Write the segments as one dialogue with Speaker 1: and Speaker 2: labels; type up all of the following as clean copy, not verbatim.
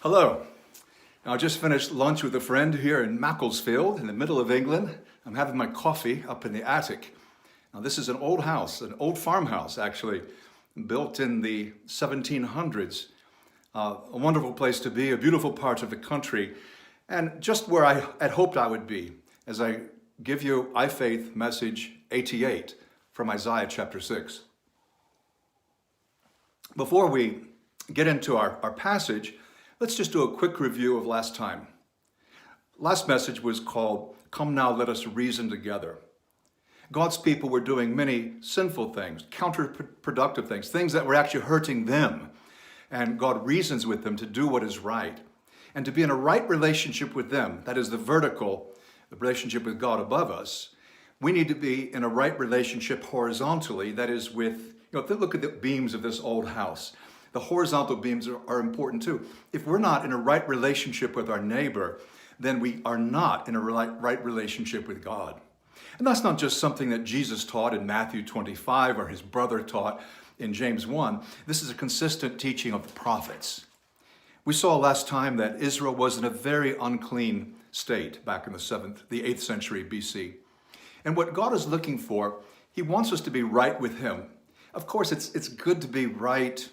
Speaker 1: Hello. I just finished lunch with a friend here in Macclesfield in the middle of England. I'm having my coffee up in the attic. Now this is an old house, an old farmhouse actually, built in the 1700s. A wonderful place to be, a beautiful part of the country, and just where I had hoped I would be as I give you iFaith message 88 from Isaiah chapter 6. Before we get into our passage, let's just do a quick review of last time. Last message was called, Come Now, Let Us Reason Together. God's people were doing many sinful things, counterproductive things, things that were actually hurting them. And God reasons with them to do what is right and to be in a right relationship with them. That is the vertical, the relationship with God above us. We need to be in a right relationship horizontally, that is with, look at the beams of this old house. The horizontal beams are important too. If we're not in a right relationship with our neighbor, then we are not in a right relationship with God. And that's not just something that Jesus taught in Matthew 25 or his brother taught in James 1. This is a consistent teaching of the prophets. We saw last time that Israel was in a very unclean state back in the 8th century BC. And what God is looking for, he wants us to be right with him. Of course, it's good to be right,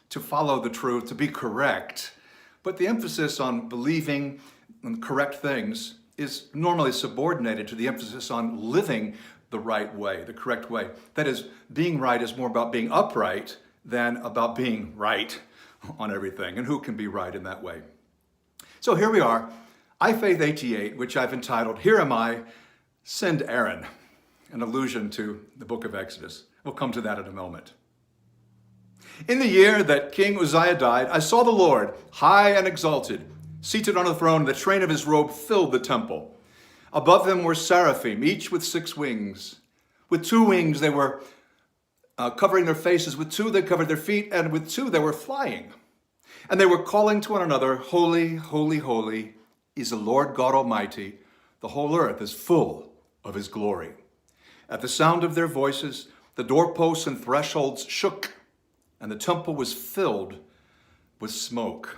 Speaker 1: to follow the truth, to be correct, but the emphasis on believing in correct things is normally subordinated to the emphasis on living the right way, the correct way. That is, being right is more about being upright than about being right on everything, and who can be right in that way. So here we are, iFaith 88, which I've entitled, Here Am I, Send Aaron, an allusion to the book of Exodus. We'll come to that in a moment. In the year that King Uzziah died, I saw the Lord, high and exalted, seated on a throne, and the train of his robe filled the temple. Above them were seraphim, each with 6 wings. With 2 wings they were covering their faces, with 2 they covered their feet, and with 2 they were flying. And they were calling to one another, Holy, holy, holy is the Lord God Almighty. The whole earth is full of his glory. At the sound of their voices, the doorposts and thresholds shook, and the temple was filled with smoke.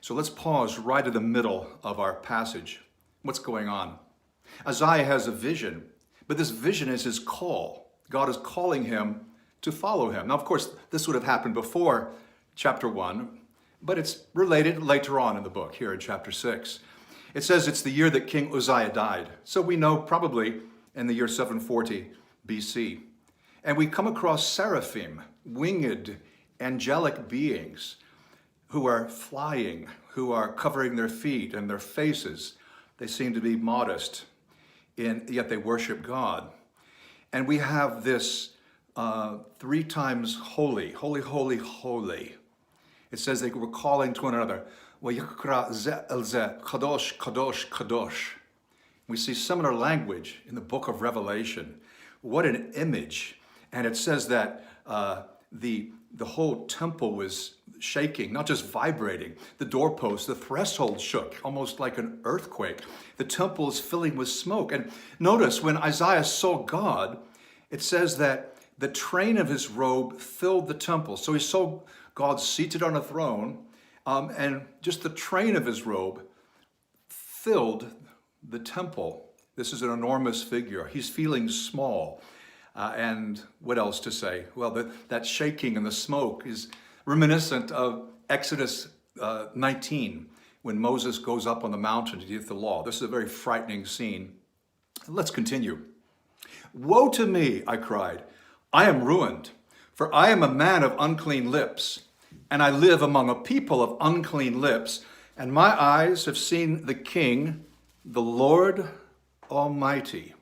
Speaker 1: So let's pause right in the middle of our passage. What's going on? Isaiah has a vision, but this vision is his call. God is calling him to follow him. Now, of course, this would have happened before chapter 1, but it's related later on in the book, here in chapter 6. It says it's the year that King Uzziah died. So we know probably in the year 740 BC. And we come across seraphim, winged, angelic beings who are flying, who are covering their feet and their faces. They seem to be modest, yet they worship God. And we have this 3 times holy, holy, holy, holy. It says they were calling to one another, Kadosh, Kadosh, Kadosh. We see similar language in the book of Revelation. What an image. And it says that the whole temple was shaking, not just vibrating. The doorposts, the threshold shook, almost like an earthquake. The temple is filling with smoke. And notice when Isaiah saw God, it says that the train of his robe filled the temple. So he saw God seated on a throne, and just the train of his robe filled the temple. This is an enormous figure. He's feeling small. And what else to say? Well, that shaking and the smoke is reminiscent of Exodus 19, when Moses goes up on the mountain to give the law. This is a very frightening scene. Let's continue. Woe to me, I cried. I am ruined, for I am a man of unclean lips, and I live among a people of unclean lips, and my eyes have seen the King, the Lord Almighty.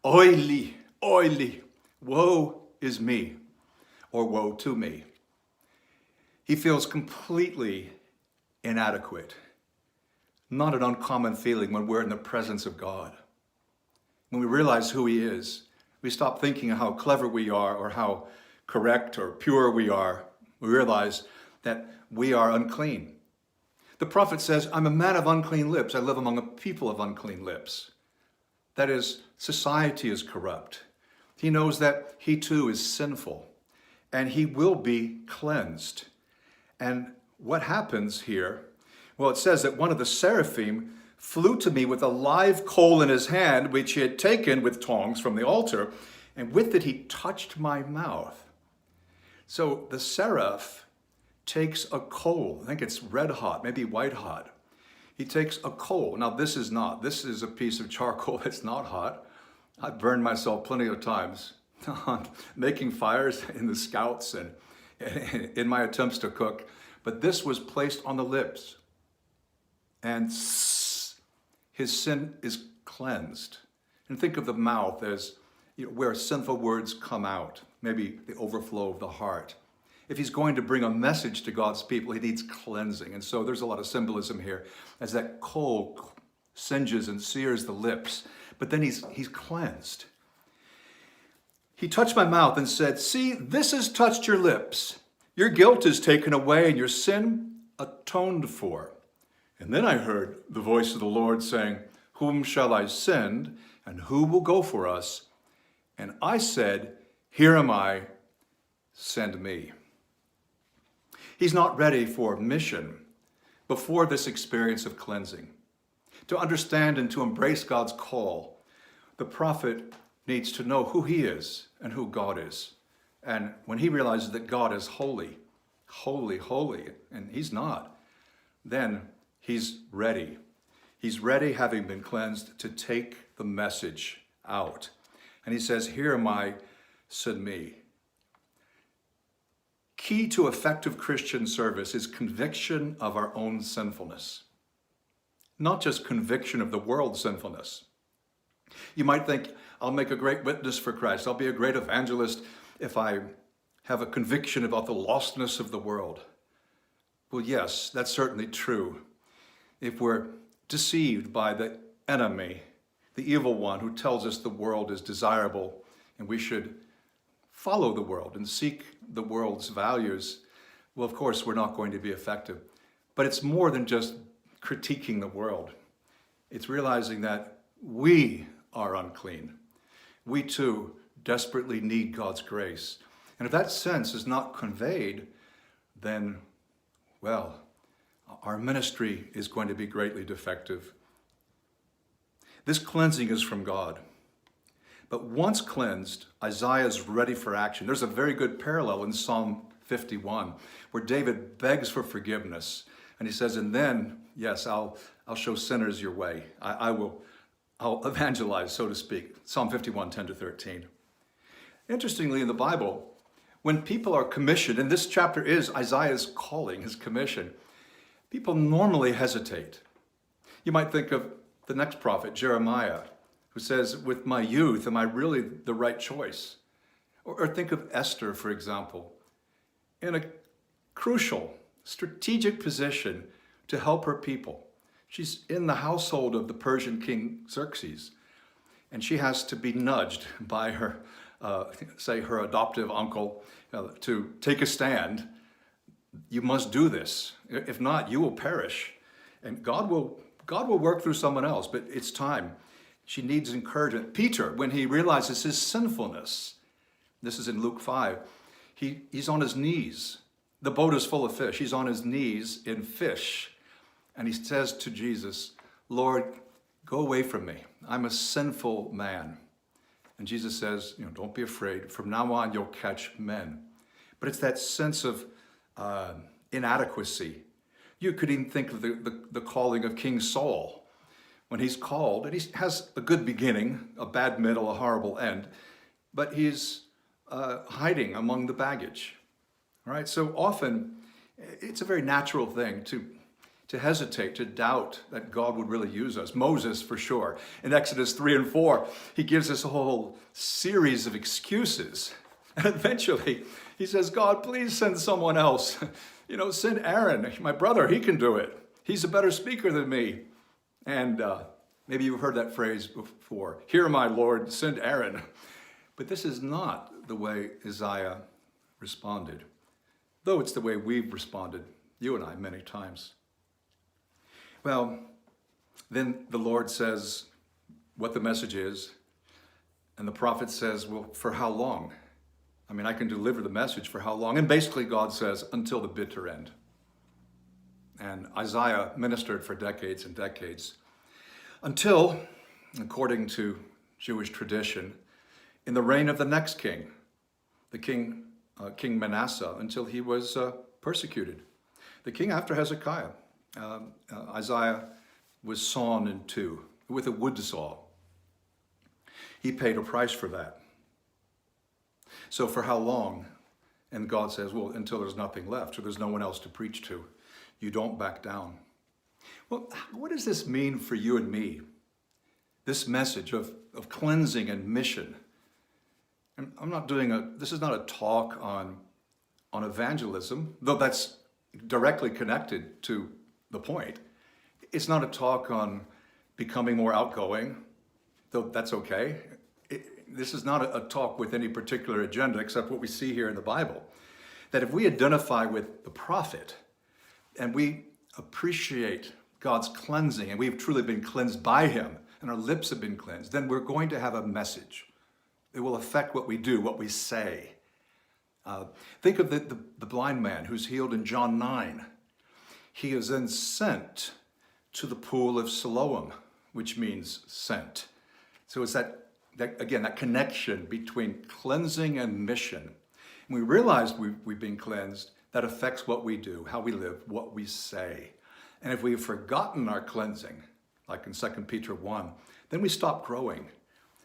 Speaker 1: Oily, oily, woe is me, or woe to me. He feels completely inadequate. Not an uncommon feeling when we're in the presence of God. When we realize who he is, we stop thinking of how clever we are or how correct or pure we are. We realize that we are unclean. The prophet says, I'm a man of unclean lips. I live among a people of unclean lips. That is, society is corrupt. He knows that he too is sinful, and he will be cleansed. And what happens here? Well, it says that one of the seraphim flew to me with a live coal in his hand, which he had taken with tongs from the altar, and with it he touched my mouth. So the seraph takes a coal. I think it's red hot, maybe white hot. He takes a coal. Now this is a piece of charcoal that's not hot. I've burned myself plenty of times on making fires in the scouts and in my attempts to cook. But this was placed on the lips. And his sin is cleansed. And think of the mouth as where sinful words come out, maybe the overflow of the heart. If he's going to bring a message to God's people, he needs cleansing. And so there's a lot of symbolism here as that coal singes and sears the lips, but then he's cleansed. He touched my mouth and said, "See, this has touched your lips. Your guilt is taken away and your sin atoned for." And then I heard the voice of the Lord saying, "Whom shall I send, and who will go for us?" And I said, "Here am I, send me." He's not ready for mission before this experience of cleansing. To understand and to embrace God's call, the prophet needs to know who he is and who God is. And when he realizes that God is holy, holy, holy, and he's not, then he's ready. He's ready, having been cleansed, to take the message out. And he says, "Here am I, send me." Key to effective Christian service is conviction of our own sinfulness, not just conviction of the world's sinfulness. You might think, I'll make a great witness for Christ. I'll be a great evangelist if I have a conviction about the lostness of the world. Well, yes, that's certainly true. If we're deceived by the enemy, the evil one who tells us the world is desirable and we should follow the world and seek the world's values, well, of course, we're not going to be effective. But it's more than just critiquing the world. It's realizing that we are unclean. We too desperately need God's grace. And if that sense is not conveyed, then, well, our ministry is going to be greatly defective. This cleansing is from God. But once cleansed, Isaiah is ready for action. There's a very good parallel in Psalm 51, where David begs for forgiveness. And he says, and then, yes, I'll show sinners your way. I'll evangelize, so to speak. Psalm 51, 10-13. Interestingly, in the Bible, when people are commissioned, and this chapter is Isaiah's calling, his commission, people normally hesitate. You might think of the next prophet, Jeremiah, who says, with my youth, am I really the right choice? Or think of Esther, for example, in a crucial, strategic position to help her people. She's in the household of the Persian king Xerxes, and she has to be nudged by her, her adoptive uncle to take a stand. You must do this. If not, you will perish. And God will work through someone else, but it's time. She needs encouragement. Peter, when he realizes his sinfulness, this is in Luke 5, he's on his knees. The boat is full of fish. He's on his knees in fish. And he says to Jesus, Lord, go away from me. I'm a sinful man. And Jesus says, don't be afraid. From now on, you'll catch men. But it's that sense of inadequacy. You could even think of the calling of King Saul. When he's called, and he has a good beginning, a bad middle, a horrible end, but he's hiding among the baggage. All right, so often it's a very natural thing to hesitate, to doubt that God would really use us. Moses, for sure. In Exodus 3 and 4, he gives us a whole series of excuses. And eventually, he says, God, please send someone else. Send Aaron, my brother, he can do it. He's a better speaker than me. And maybe you've heard that phrase before. Here, my Lord, send Aaron. But this is not the way Isaiah responded, though it's the way we've responded, you and I, many times. Well, then the Lord says what the message is, and the prophet says, well, for how long? I can deliver the message for how long? And basically God says, until the bitter end. and Isaiah ministered for decades and decades until, according to Jewish tradition, in the reign of the next king, King Manasseh, until he was persecuted. The king after Hezekiah, Isaiah was sawn in two with a wood saw. He paid a price for that. So for how long? And God says, well, until there's nothing left, so there's no one else to preach to. You don't back down. Well, what does this mean for you and me? This message of cleansing and mission. And this is not a talk on evangelism, though that's directly connected to the point. It's not a talk on becoming more outgoing, though that's okay. This is not a talk with any particular agenda except what we see here in the Bible. That if we identify with the prophet and we appreciate God's cleansing and we've truly been cleansed by him and our lips have been cleansed, then we're going to have a message. It will affect what we do, what we say. Think of the blind man who's healed in John 9. He is then sent to the pool of Siloam, which means sent. So it's that connection between cleansing and mission. When we realize we've been cleansed, that affects what we do, how we live, what we say. And if we've forgotten our cleansing, like in 2 Peter 1, then we stop growing.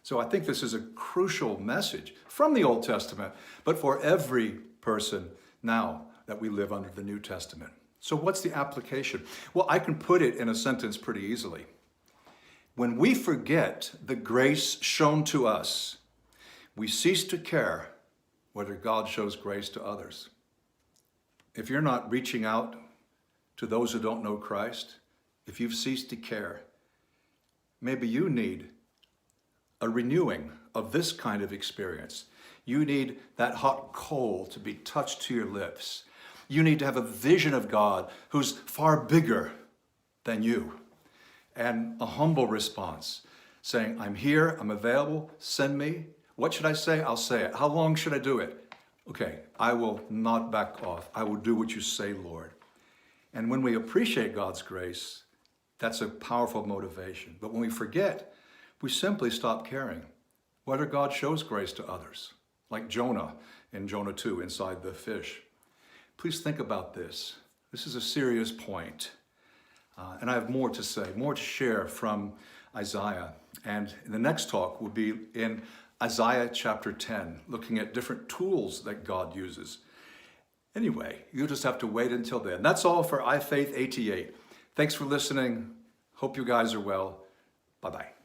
Speaker 1: So I think this is a crucial message from the Old Testament, but for every person now that we live under the New Testament. So what's the application? Well, I can put it in a sentence pretty easily. When we forget the grace shown to us, we cease to care whether God shows grace to others. If you're not reaching out to those who don't know Christ, if you've ceased to care, maybe you need a renewing of this kind of experience. You need that hot coal to be touched to your lips. You need to have a vision of God who's far bigger than you. And a humble response, saying, I'm here, I'm available, send me. What should I say? I'll say it. How long should I do it? Okay, I will not back off. I will do what you say, Lord. And when we appreciate God's grace, that's a powerful motivation. But when we forget, we simply stop caring whether God shows grace to others, like Jonah in Jonah 2 inside the fish. Please think about this. This is a serious point. And I have more to say, more to share from Isaiah. And the next talk will be in Isaiah chapter 10, looking at different tools that God uses. Anyway, you'll just have to wait until then. That's all for iFaith 88. Thanks for listening. Hope you guys are well. Bye-bye.